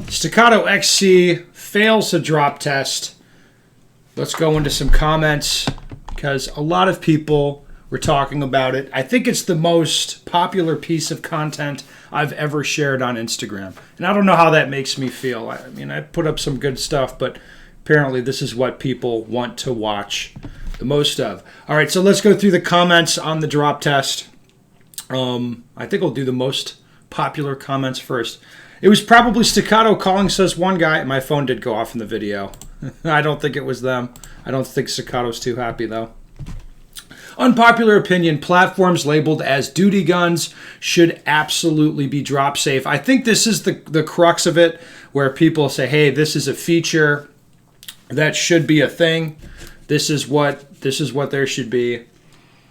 Staccato XC fails the drop test. Let's go into some comments because a lot of people were talking about it. I think it's the most popular piece of content I've ever shared on Instagram. And I don't know how that makes me feel. I mean, I put up some good stuff, but apparently this is what people want to watch the most of. All right, so let's go through the comments on the drop test. I think we'll do the most popular comments first. It was probably Staccato calling, says one guy. My phone did go off in the video. I don't think it was them. I don't think Staccato's too happy, though. Unpopular opinion, platforms labeled as duty guns should absolutely be drop safe. I think this is the crux of it, where people say, hey, this is a feature that should be a thing. This is what there should be.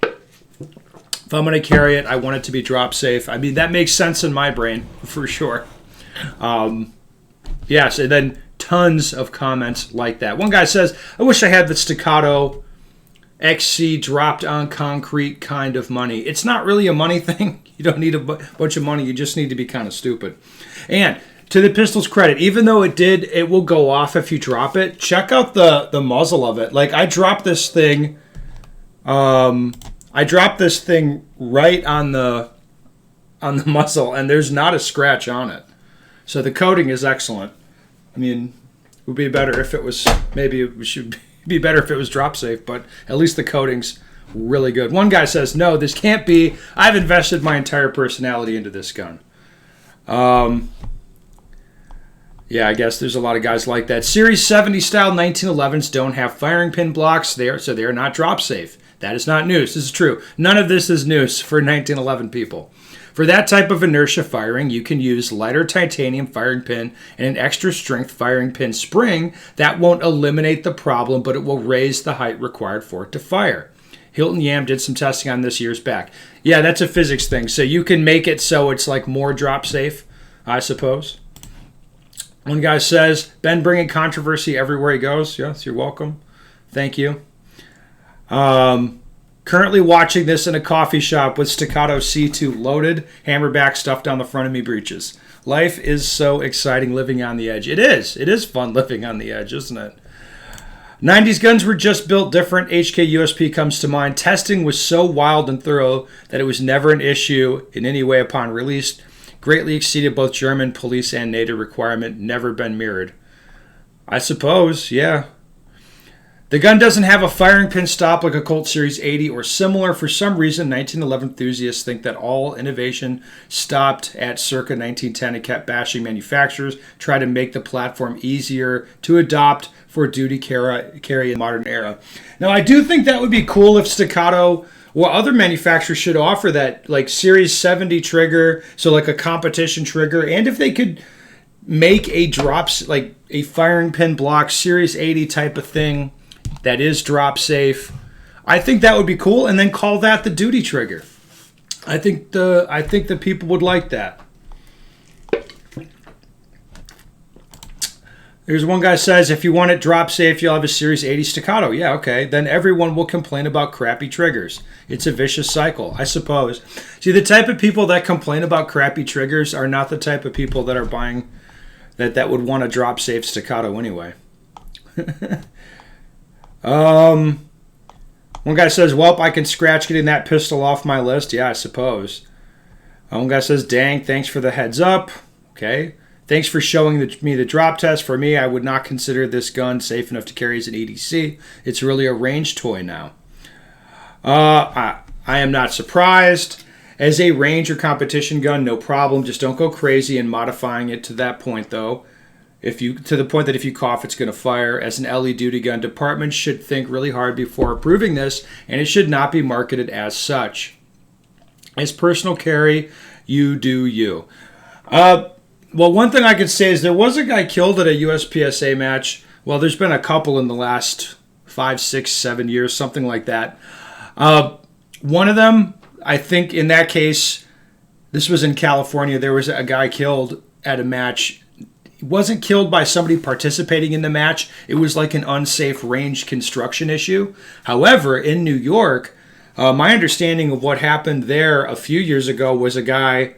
If I'm going to carry it, I want it to be drop safe. I mean, that makes sense in my brain, for sure. Yes, and then tons of comments like that. One guy says, I wish I had the Staccato XC dropped on concrete kind of money. It's not really a money thing. You don't need a bunch of money. You just need to be kind of stupid. And to the pistol's credit, even though it will go off if you drop it, check out the muzzle of it. Like, I dropped this thing right on the muzzle, and there's not a scratch on it. So the coating is excellent. I mean, it would be better if it was, maybe it should be better if it was drop safe, but at least the coating's really good. One guy says, no, this can't be. I've invested my entire personality into this gun. Yeah, I guess there's a lot of guys like that. Series 70 style 1911s don't have firing pin blocks there, so they are not drop safe. That is not news. This is true. None of this is news for 1911 people. For that type of inertia firing, you can use lighter titanium firing pin and an extra strength firing pin spring. That won't eliminate the problem, but it will raise the height required for it to fire. Hilton Yam did some testing on this years back. Yeah, that's a physics thing. So you can make it so it's like more drop safe, I suppose. One guy says, Ben bringing controversy everywhere he goes. Yes, you're welcome. Thank you. Currently watching this in a coffee shop with Staccato C2 loaded, hammerback stuffed down the front of me breeches. Life is so exciting living on the edge. It is. It is fun living on the edge, isn't it? 90s guns were just built different. HK USP comes to mind. Testing was so wild and thorough that it was never an issue in any way upon release. Greatly exceeded both German police and NATO requirement. Never been mirrored. I suppose, yeah. The gun doesn't have a firing pin stop like a Colt Series 80 or similar. For some reason, 1911 enthusiasts think that all innovation stopped at circa 1910 and kept bashing manufacturers, try to make the platform easier to adopt for duty carry in the modern era. Now, I do think that would be cool if Staccato or other manufacturers should offer that, like Series 70 trigger, so like a competition trigger, and if they could make a drops, like a firing pin block Series 80 type of thing that is drop safe. I think that would be cool, and then call that the duty trigger. I think the people would like that. There's one guy says, if you want it drop safe, you'll have a Series 80 Staccato. Yeah, okay. Then everyone will complain about crappy triggers. It's a vicious cycle, I suppose. See, the type of people that complain about crappy triggers are not the type of people that are buying that would want a drop safe Staccato anyway. One guy says, well, I can scratch getting that pistol off my list. Yeah, I suppose. One guy says, dang, thanks for the heads up. Okay. Thanks for showing me the drop test. For me, I would not consider this gun safe enough to carry as an EDC. It's really a range toy now. I am not surprised. As a range or competition gun, no problem. Just don't go crazy in modifying it to that point, though. To the point that if you cough, it's going to fire. As an LE duty gun, departments should think really hard before approving this, and it should not be marketed as such. As personal carry, you do you. Well, one thing I could say is there was a guy killed at a USPSA match. Well, there's been a couple in the last 5, 6, 7 years, something like that. One of them, I think in that case, this was in California, there was a guy killed at a match. He wasn't killed by somebody participating in the match. It was like an unsafe range construction issue. However, in New York, my understanding of what happened there a few years ago was a guy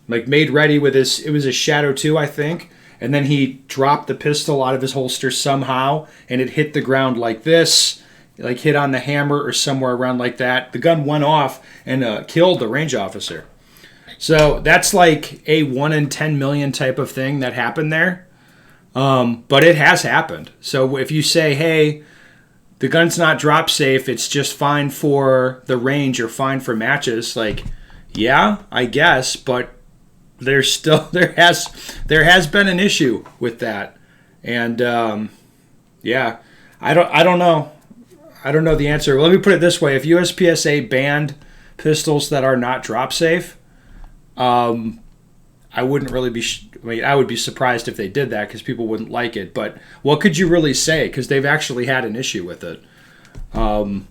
like made ready with his. It was a Shadow 2, I think. And then he dropped the pistol out of his holster somehow, and it hit the ground like this, like hit on the hammer or somewhere around like that. The gun went off and killed the range officer. So that's like a 1 in 10 million type of thing that happened there. But it has happened. So if you say, hey, the gun's not drop safe, it's just fine for the range or fine for matches, like, yeah, I guess, but there's still there has been an issue with that, and yeah, I don't know the answer. Let me put it this way: if USPSA banned pistols that are not drop safe, I wouldn't really be. I would be surprised if they did that because people wouldn't like it. But what could you really say? Because they've actually had an issue with it, and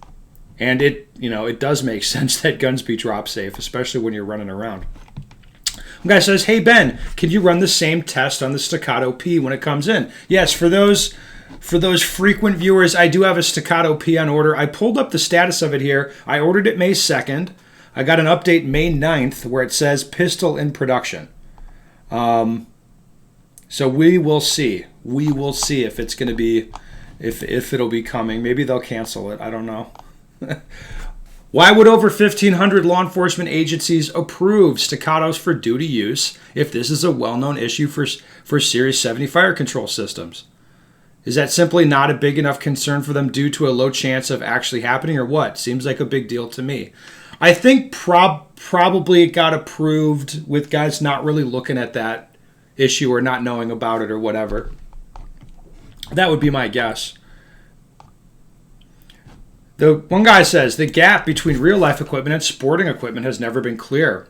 it does make sense that guns be drop safe, especially when you're running around. One guy says, hey, Ben, can you run the same test on the Staccato P when it comes in? Yes, for those frequent viewers, I do have a Staccato P on order. I pulled up the status of it here. I ordered it May 2nd. I got an update May 9th where it says pistol in production. So we will see. We will see if it's going to be, if it'll be coming. Maybe they'll cancel it. I don't know. Why would over 1,500 law enforcement agencies approve staccatos for duty use if this is a well-known issue for Series 70 fire control systems? Is that simply not a big enough concern for them due to a low chance of actually happening, or what? Seems like a big deal to me. I think probably it got approved with guys not really looking at that issue or not knowing about it or whatever. That would be my guess. The one guy says the gap between real life equipment and sporting equipment has never been clear.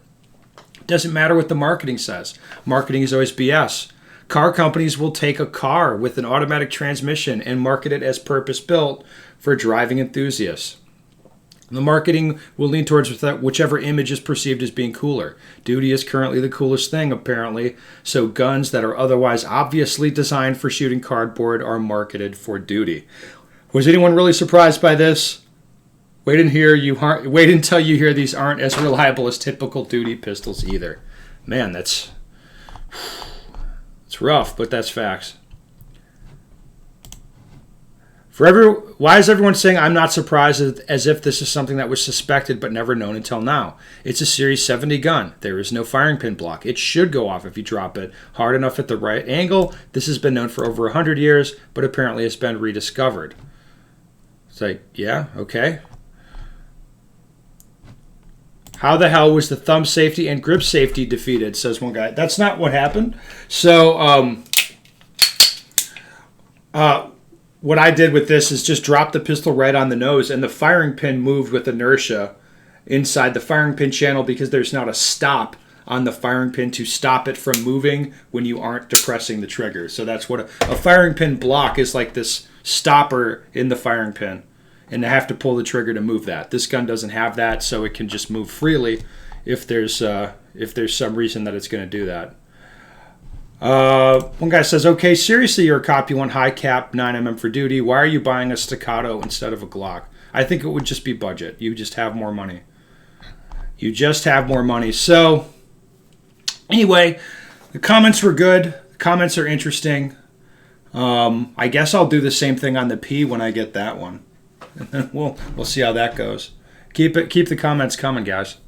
It doesn't matter what the marketing says. Marketing is always BS. Car companies will take a car with an automatic transmission and market it as purpose-built for driving enthusiasts. The marketing will lean towards whichever image is perceived as being cooler. Duty is currently the coolest thing, apparently, so guns that are otherwise obviously designed for shooting cardboard are marketed for duty. Was anyone really surprised by this? Wait until you hear these aren't as reliable as typical duty pistols either. Man, it's rough, but that's facts. Why is everyone saying I'm not surprised as if this is something that was suspected but never known until now? It's a Series 70 gun. There is no firing pin block. It should go off if you drop it hard enough at the right angle. This has been known for over 100 years, but apparently it's been rediscovered. It's like, yeah, okay. How the hell was the thumb safety and grip safety defeated, says one guy. That's not what happened. So, what I did with this is just drop the pistol right on the nose, and the firing pin moved with inertia inside the firing pin channel because there's not a stop on the firing pin to stop it from moving when you aren't depressing the trigger. So that's what a firing pin block is, like this stopper in the firing pin, and I have to pull the trigger to move that. This gun doesn't have that, so it can just move freely if there's some reason that it's going to do that. One guy says, okay, seriously, you're a cop, you want high cap 9mm for duty. Why are you buying a Staccato instead of a Glock? I think it would just be budget. You just have more money. So, anyway, the comments were good. The comments are interesting. I guess I'll do the same thing on the P when I get that one. And then we'll see how that goes. Keep the comments coming, guys.